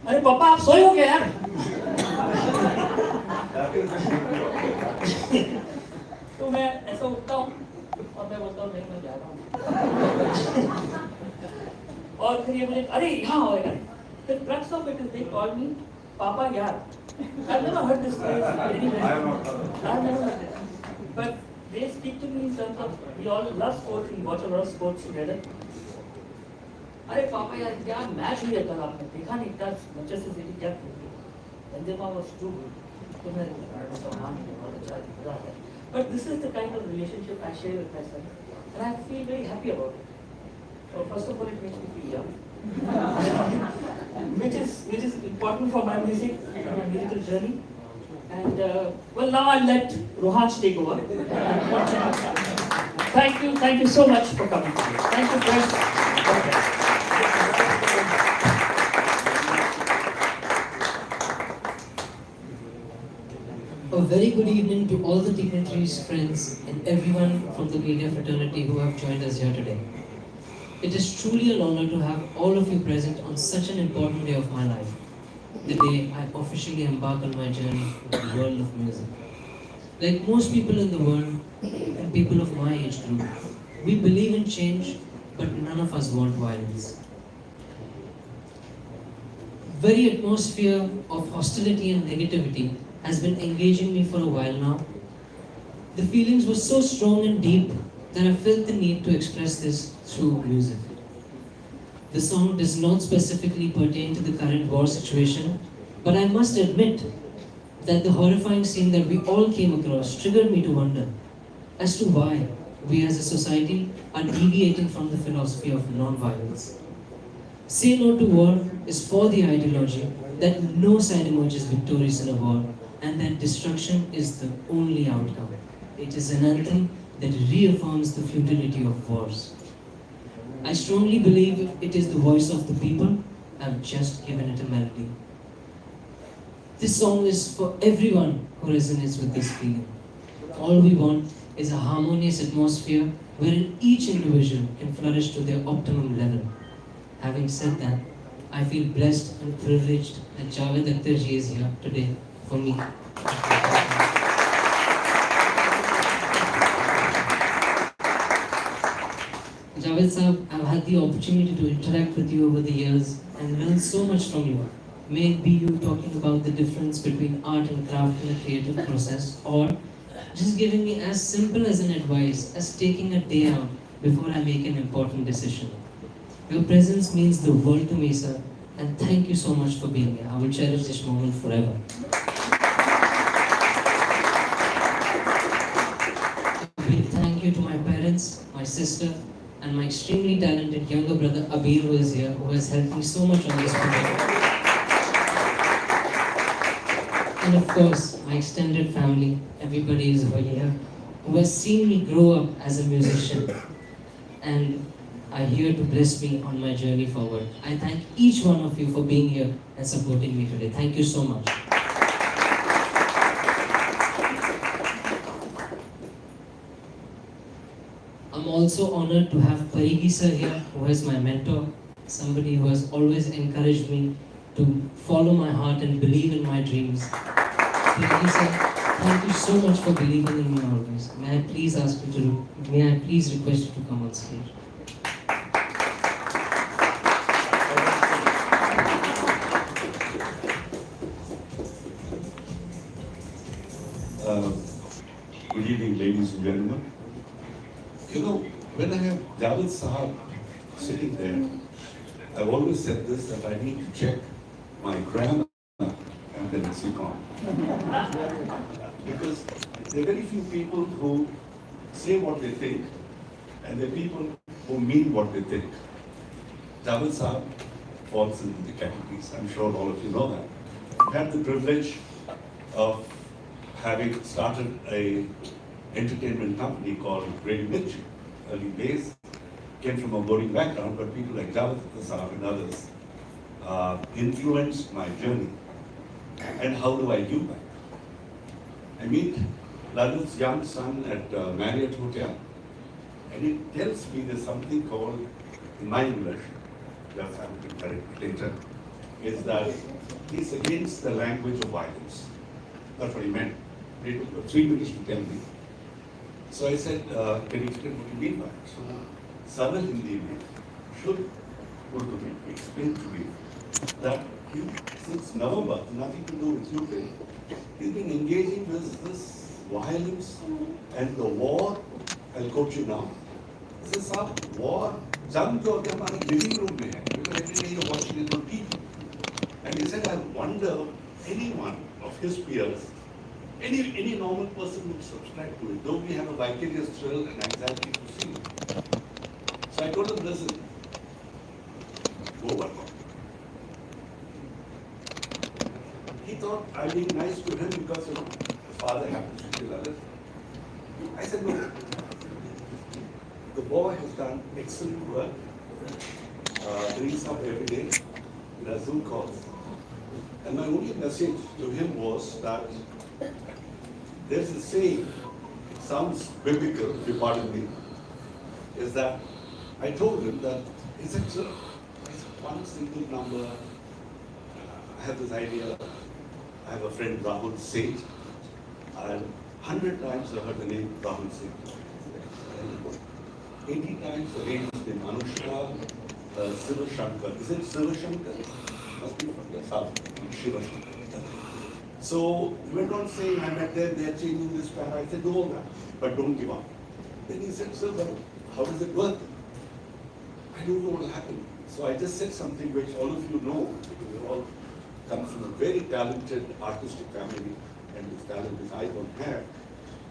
अरे पापा आप सोए हो क्या यार? तो मैं ऐसा उठता हूँ और मैं बोलता हूँ नहीं मैं जा रहा हूँ। और फिर ये बोले अरे यहाँ हो यार. The crux of it is they call me Papa Yaar. I've never heard this phrase anywhere. I've never heard this. But they speak to me in terms of we all love sports, we watch a lot of sports together. अरे पापा यार क्या match हुई है कल आपने देखा नहीं क्या मैनचेस्टर सिटी क्या खेली बेंजेमा वाज टू गुड तो मैं हाँ बहुत अच्छा मजा आता है but this is the kind of relationship I share with my son and I feel very happy about it. So first of all it makes me feel young. which is important for my musical journey and well now I'll let Rohansh take over. Thank you so much for coming today. Thank you friends. Okay. A very good evening to all the dignitaries, friends, and everyone from the media fraternity who have joined us here today. It is truly an honor to have all of you present on such an important day of my life, the day I officially embark on my journey into the world of music. Like most people in the world, and people of my age group, we believe in change, but none of us want violence. Very atmosphere of hostility and negativity has been engaging me for a while now. The feelings were so strong and deep that I felt the need to express this through music. The song does not specifically pertain to the current war situation, but I must admit that the horrifying scene that we all came across triggered me to wonder as to why we as a society are deviating from the philosophy of non-violence. Say no to war is for the ideology that no side emerges victorious in a war and that destruction is the only outcome. It is an anthem that reaffirms the futility of wars. I strongly believe it is the voice of the people. I've just given it a melody. This song is for everyone who resonates with this feeling. All we want is a harmonious atmosphere wherein each individual can flourish to their optimum level. Having said that, I feel blessed and privileged that Javed Akhtar ji is here today for me. Javed Saab, I've had the opportunity to interact with you over the years and learn so much from you. May it be you talking about the difference between art and craft in a creative process, or just giving me as simple as an advice as taking a day out before I make an important decision. Your presence means the world to me, sir, and thank you so much for being here. I will cherish this moment forever. A big thank you to my parents, my sister, and my extremely talented younger brother Abir, who is here, who has helped me so much on this project. And of course, my extended family, everybody is over here, who has seen me grow up as a musician and are here to bless me on my journey forward. I thank each one of you for being here and supporting me today. Thank you so much. I'm also honored to have Parigi sir here, who is my mentor, somebody who has always encouraged me to follow my heart and believe in my dreams. Parigi sir, thank you so much for believing in me always. May I please request you to come on stage. Good evening, ladies and gentlemen. You know, when I have Javed Sahab sitting there, I've always said this, that I need to check my grammar and then lexicon. Because there are very few people who say what they think, and there are people who mean what they think. Javed Sahab falls into the categories. I'm sure all of you know that. I've had the privilege of having started a entertainment company called Radio Mitch, early days. Came from a boarding background, but people like Javed Sahab and others influenced my journey. And how do I do that? I meet Lalut's young son at Marriott Hotel, and he tells me there's something called, in my English, just have to correct it later, is that he's against the language of violence. That's what he meant. It took 3 minutes to tell me. So I said, can you explain what you mean by it? So, Saral Hindi mein, should Urdu mein explain to me that he, since November, nothing to do with Ukraine, he's been engaging with this violence and the war. I'll quote you now. He says, "Sir, war, jang jo abhi hamare living room mein hai, because every day you're watching it on TV." And he said, I wonder anyone of his peers, any normal person would subscribe to it, though we have a vicarious thrill and anxiety to see it. So I told him, listen, go work on it. He thought I'd be nice to him because his father happens to kill others. I said, no. The boy has done excellent work, brings up every day, he does Zoom calls. And my only message to him was that there's a saying, it sounds biblical, if you pardon me, is that I told him that it's one single number. I have this idea. I have a friend, Rahul Seth, and 100 times I heard the name Rahul Seth. 80 times the name is Anushka Siva Shankar. Is it Siva Shankar? Must be from the south, Shiva Shankar. So he went on saying, I met them, they're changing this plan. I said, do all that, but don't give up. Then he said, sir, but how does it work? I don't know what will happen. So I just said something which all of you know, because we all come from a very talented artistic family, and this talent which I don't have,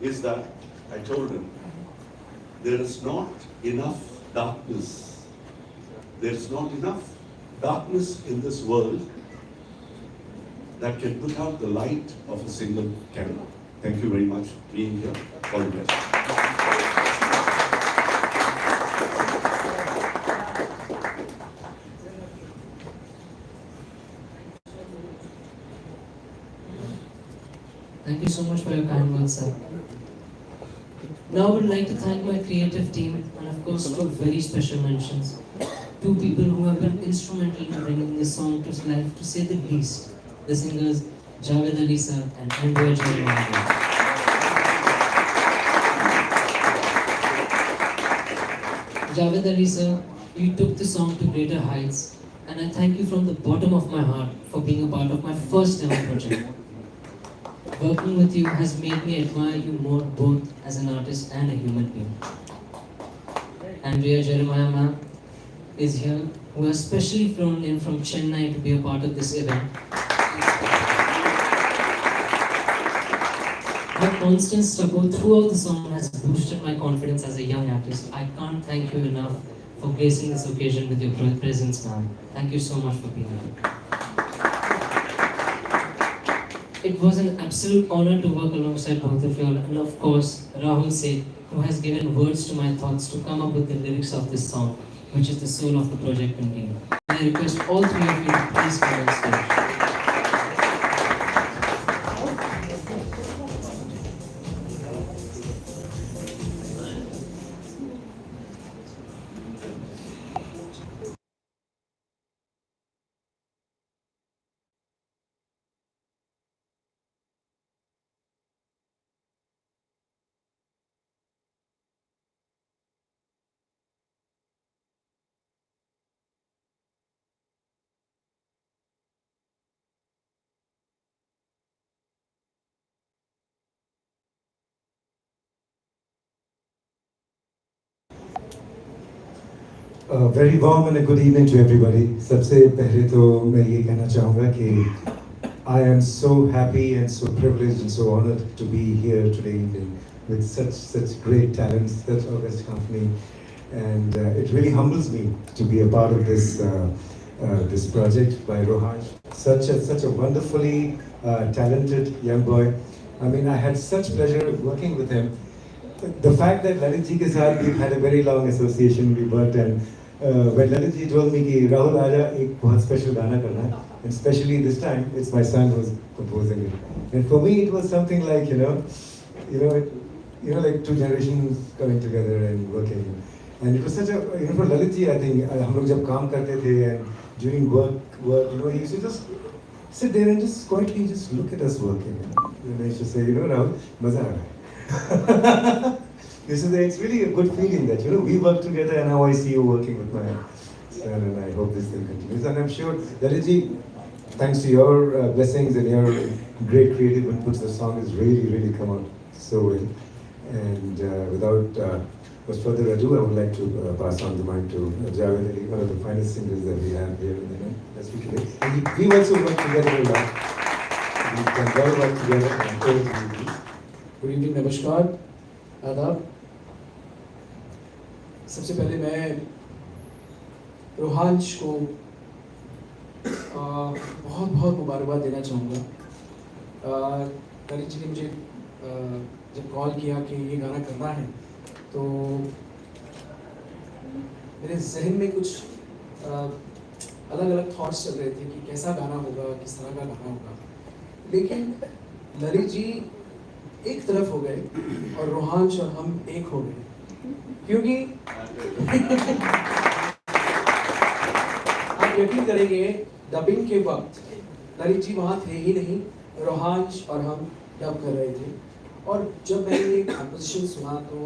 is that I told him, there is not enough darkness. There is not enough darkness in this world that can put out the light of a single candle. Thank you very much for being here. All the best. Thank you so much for your kind words, sir. Now I would like to thank my creative team and of course two very special mentions. Two people who have been instrumental in bringing this song to life, to say the least. The singers Javed Ali sir and Pandit. Javed Ali sir, you took the song to greater heights, and I thank you from the bottom of my heart for being a part of my first ever project. Working with you has made me admire you more both as an artist and a human being. Andrea Jeremiah ma'am is here, who has specially flown in from Chennai to be a part of this event. Her constant struggle throughout the song has boosted my confidence as a young artist. I can't thank you enough for gracing this occasion with your presence, ma'am. Thank you so much for being here. It was an absolute honor to work alongside both of you all, and of course, Rahul Seth, who has given words to my thoughts to come up with the lyrics of this song, which is the soul of the project indeed. I request all three of you to please come on stage. A very warm and a good evening to everybody. सबसे पहले तो मैं ये कहना चाहूँगा कि I am so happy and so privileged and so honored to be here today evening with such great talents, such august company, and it really humbles me to be a part of this project by Rohansh. Such a wonderfully talented young boy. I mean, I had such pleasure working with him. The fact that Lalit ji ke saath we've had a very long association, we worked, and when Lalit ji told me कि Rahul आजा एक बहुत special गाना करना है, and especially this time it's my son who's composing it, and for me it was something like like two generations coming together and working, and it was such a for Lalit ji I think हम लोग जब काम करते थे and during work work, he used to just sit there and just quietly just look at us working. And I used to say, Rahul, maza aa raha hai. It's really a good feeling that, we work together and now I see you working with my son, and I hope this thing continues. And I'm sure, Lalit, thanks to your blessings and your great creative inputs, the song has really, really come out so well. And without much further ado, I would like to pass on the mic to Javed, one of the finest singers that we have here in the industry today. And we also work together a lot. We've done very well together, and over to you, please. Good evening, नमस्कार, आदाब। सबसे पहले मैं रोहांश को बहुत बहुत मुबारकबाद देना चाहूँगा। ललित जी ने मुझे जब कॉल किया कि ये गाना करना है, तो मेरे जहन में कुछ अलग अलग थॉट्स चल रहे थे कि कैसा गाना होगा, किस तरह का गाना होगा। लेकिन ललित जी एक तरफ हो गए और रोहांश और हम एक हो गए, क्योंकि आप यकीन करेंगे, डबिंग के वक्त ललित जी वहाँ थे ही नहीं, रोहांश और हम डब कर रहे थे। और जब मैंने ये कंपोजिशन सुना तो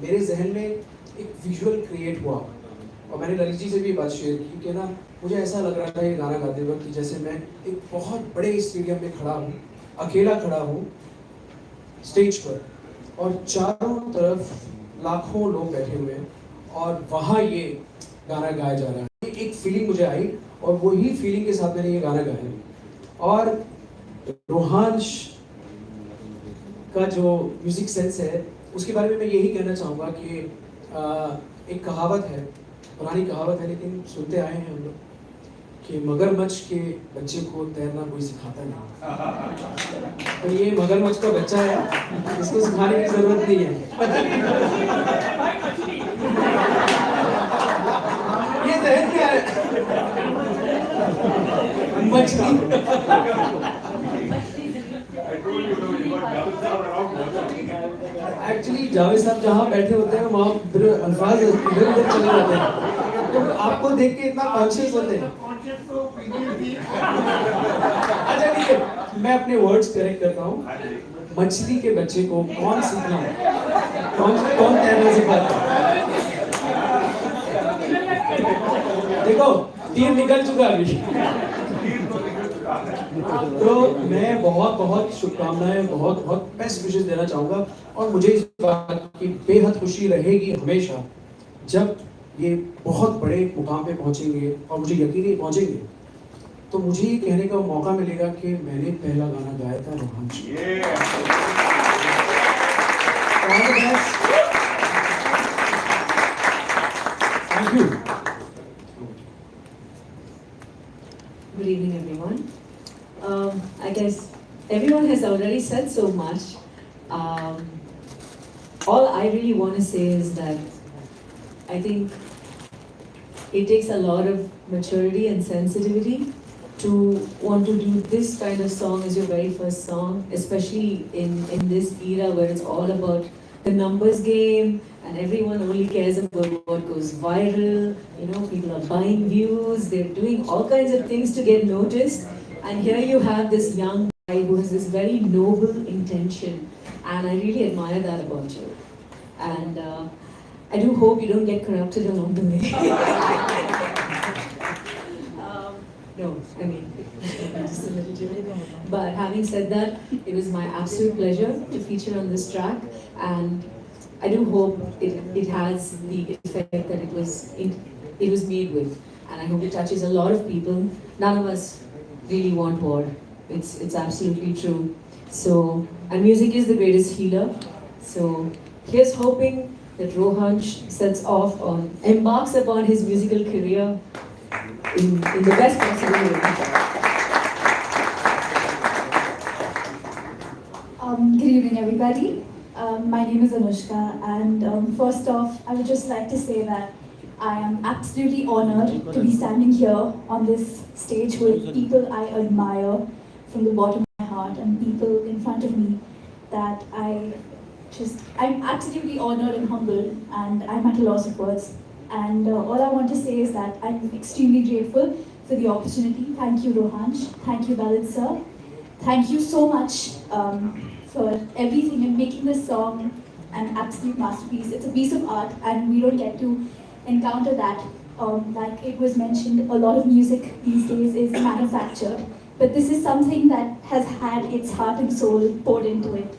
मेरे जहन में एक विजुअल क्रिएट हुआ, और मैंने ललित जी से भी बात शेयर की कि ना, मुझे ऐसा लग रहा था ये गाना गाते वक्त कि जैसे मैं एक बहुत बड़े स्टेडियम में खड़ा हूँ, अकेला खड़ा हूँ स्टेज पर, और चारों तरफ लाखों लोग बैठे हुए हैं और वहाँ ये गाना गाया जा रहा है। एक फीलिंग मुझे आई और वही फीलिंग के साथ मैंने ये गाना गाया। और रोहांश का जो म्यूजिक सेंस है उसके बारे में मैं यही कहना चाहूँगा कि एक कहावत है, पुरानी कहावत है लेकिन सुनते आए हैं हम लोग, कि मगरमच्छ के बच्चे को तैरना कोई सिखाता नहीं। तो ये मगरमच्छ का बच्चा है, इसको सिखाने की जरूरत नहीं है। ये जहन क्या है? मछली। एक्चुअली जावेद साहब जहाँ बैठे होते हैं वहाँ फिर अल्फाज इधर उधर चले जाते हैं, तो आपको देख के इतना कॉन्शियस होते हैं। अच्छा ठीक है, मैं अपने वर्ड्स करेक्ट करता हूँ। मछली के बच्चे को कौन सीखना है, कौन तैरना सिखाता है? देखो तीर निकल चुका अभी। तो मैं बहुत बहुत शुभकामनाएं, बहुत बहुत बेस्ट विशेस देना चाहूँगा, और मुझे इस बात की बेहद खुशी रहेगी हमेशा जब ये बहुत बड़े मुकाम पे पहुँचेंगे, और मुझे यकीन है पहुँचेंगे, तो मुझे ये कहने का मौका मिलेगा कि मैंने पहला गाना गाया था Rohansh. Thank you. Good evening, everyone. I guess everyone has already said so much. All I really want to say is that I think it takes a lot of maturity and sensitivity to want to do this kind of song as your very first song, especially in this era where it's all about the numbers game and everyone only cares about what goes viral. People are buying views, they're doing all kinds of things to get noticed. And here you have this young guy who has this very noble intention, and I really admire that about you. And I do hope you don't get corrupted along the way. No, I mean, just a little joke. But having said that, it was my absolute pleasure to feature on this track, and I do hope it has the effect that it was made with, and I hope it touches a lot of people. None of us really want war. It's absolutely true. So, and music is the greatest healer. So, here's hoping that Rohansh embarks upon his musical career in the best possible way. Good evening, everybody. My name is Anushka, and first off, I would just like to say that I am absolutely honored to be standing here on this stage with people I admire from the bottom of my heart, and people in front of me that I'm absolutely honored and humbled, and I'm at a loss of words. And all I want to say is that I'm extremely grateful for the opportunity. Thank you, Rohansh. Thank you, Lalit sir. Thank you so much for everything and making this song an absolute masterpiece. It's a piece of art, and we don't get to encounter that. Like it was mentioned, a lot of music these days is manufactured, but this is something that has had its heart and soul poured into it,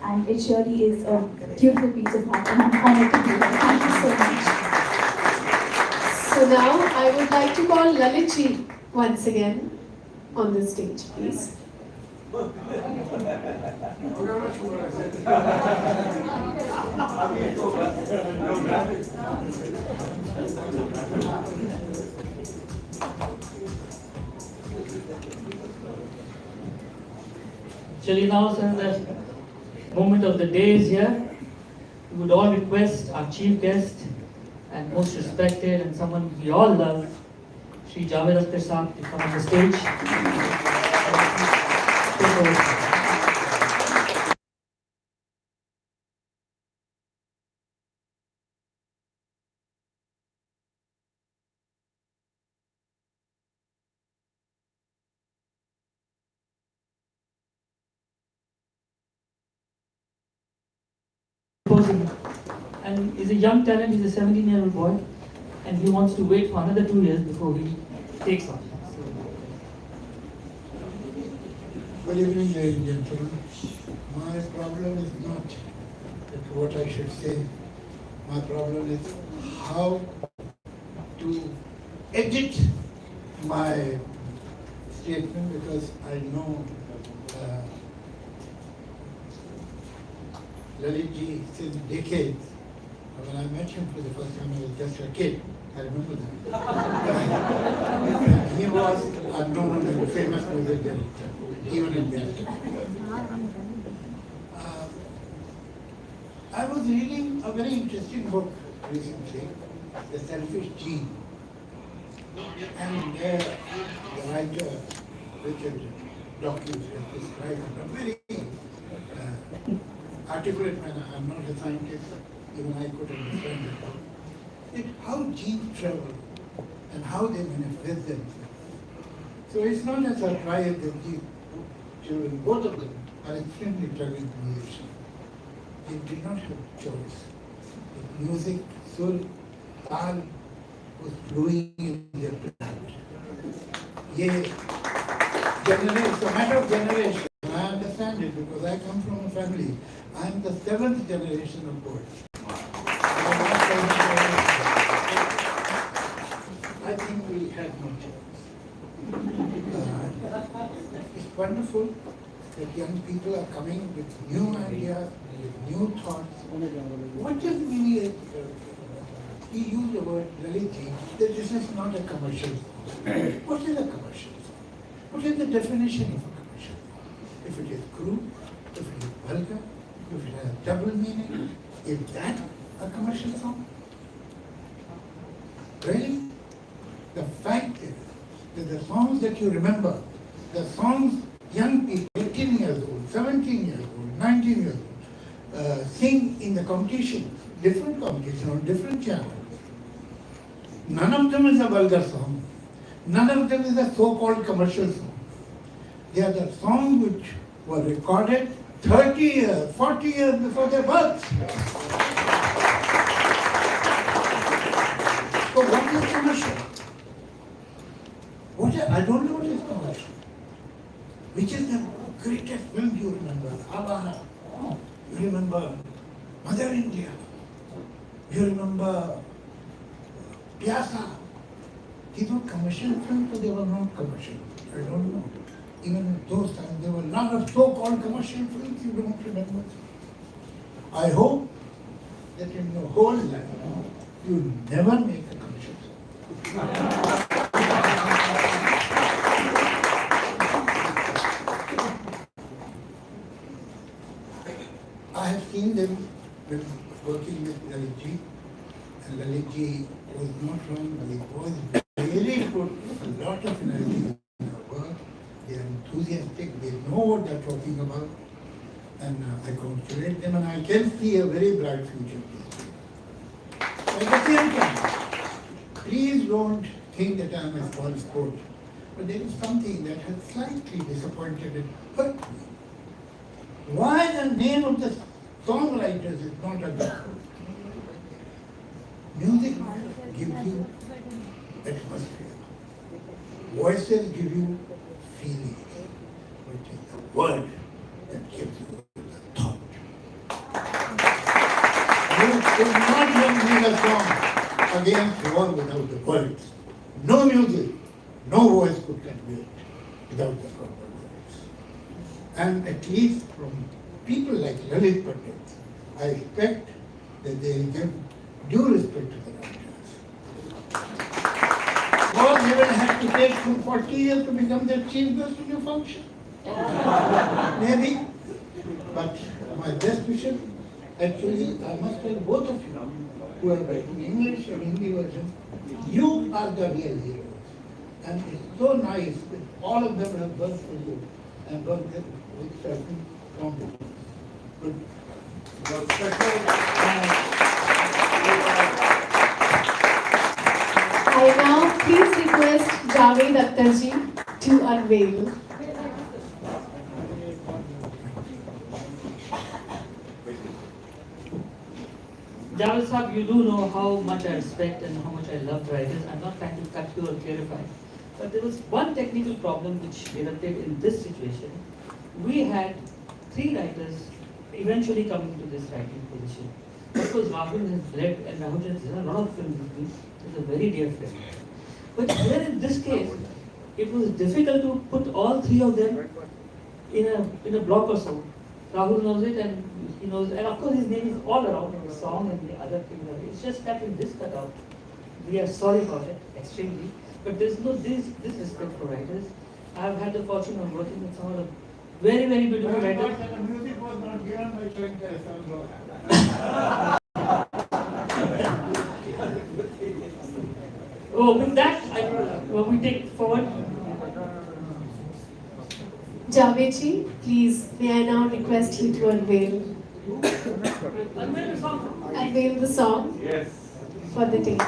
and it surely is a beautiful piece of art, and I'm honored to be here. Thank you so much. So now I would like to call Lalitji once again on the stage, please. Actually, now since the moment of the day is here, we would all request our chief guest and most respected and someone we all love, Shri Javed Akhtar Saab, to come on the stage. Take over. And he's a young talent, he's a 17-year-old boy, and he wants to wait for another 2 years before he takes off. Good evening, ladies and gentlemen. My problem is not what I should say. My problem is how to edit my statement, because I know Lalitji since decades. When I met him for the first time, I was just a kid. I remember that. He was a known and famous music director, even in India. I was reading a very interesting book recently, The Selfish Gene. And there, the writer, Richard Dawkins, has described in a very articulate manner. I'm not a scientist, even I could understand it. How genes travel and how they manifest themselves. So it's not a surprise that the children, both of them, are extremely talented musicians. They did not have choice. The music, soul, tal was flowing in their blood. It's a matter of generation. I understand it because I come from a family. I am the 7th generation of poets. I think we had no choice. It's wonderful that young people are coming with new ideas, with new thoughts. What does really, he used the word Lalitji, that this is not a commercial song. What is a commercial song? What is the definition of a commercial song? If it is crude, if it is vulgar, if it has double meaning, is that a commercial song? Really? The fact is that the songs that you remember, the songs young people, 18 years old, 17 years old, 19 years old, sing in the competition, different competition on different channels. None of them is a vulgar song. None of them is a so-called commercial song. They are the songs which were recorded 30 years, 40 years before their birth. So what is commercial? I don't know what is commercial. Which is the greatest film you remember? Bana. You remember Mother India. You remember Pyasa. These were commercial films, but they were not commercial. I don't know. Even in those times, there were a lot of so-called commercial films you don't remember. I hope that in your whole life, you never make a commercial film. I have seen them working with Lalitji, and Lalitji was not wrong, Lalit was really put a lot of energy in their work. They are enthusiastic, they know what they are talking about, and I congratulate them, and I can see a very bright future. At the same time, please don't think that I am a small sport. But there is something that has slightly disappointed and hurt me. Why the name of the songwriters is not a good. Music gives you atmosphere. Voices give you feeling. It is the word that gives you the thought. You could not even make a song against war without the words. No music, no voice could convey it without the proper words. And at least from people like Lalit Pandit, I expect that they will give due respect to the writers. Or they will have to take some 40 years to become the chief guest in your function. Maybe. But my best vision, actually, I must tell both of you who are writing English and Hindi version, you are the real heroes. And it's so nice that all of them have worked for you and worked with certain competence. Good. Your I now please request Javed Akhtar ji to unveil. Javed Sahab, you do know how much I respect and how much I love writers. I'm not trying to cut you or clarify. But there was one technical problem which erupted in this situation. We had 3 writers eventually coming to this writing position. Of course, Rahul has read and Rahul has done a lot of films with me. He's a very dear friend. But here in this case, it was difficult to put all 3 of them in a block or so. Rahul knows it and he knows, and of course his name is all around in the song and the other things. It's just that in this cutout, we are sorry about it, extremely. But there's no disrespect for writers. I've had the fortune of working with some of the very, very beautiful writers. The music was not given by Shankar. Oh, with that, we take forward. Javed ji, please, may I now request you to unveil Unveil the song. the song Yes. for the day.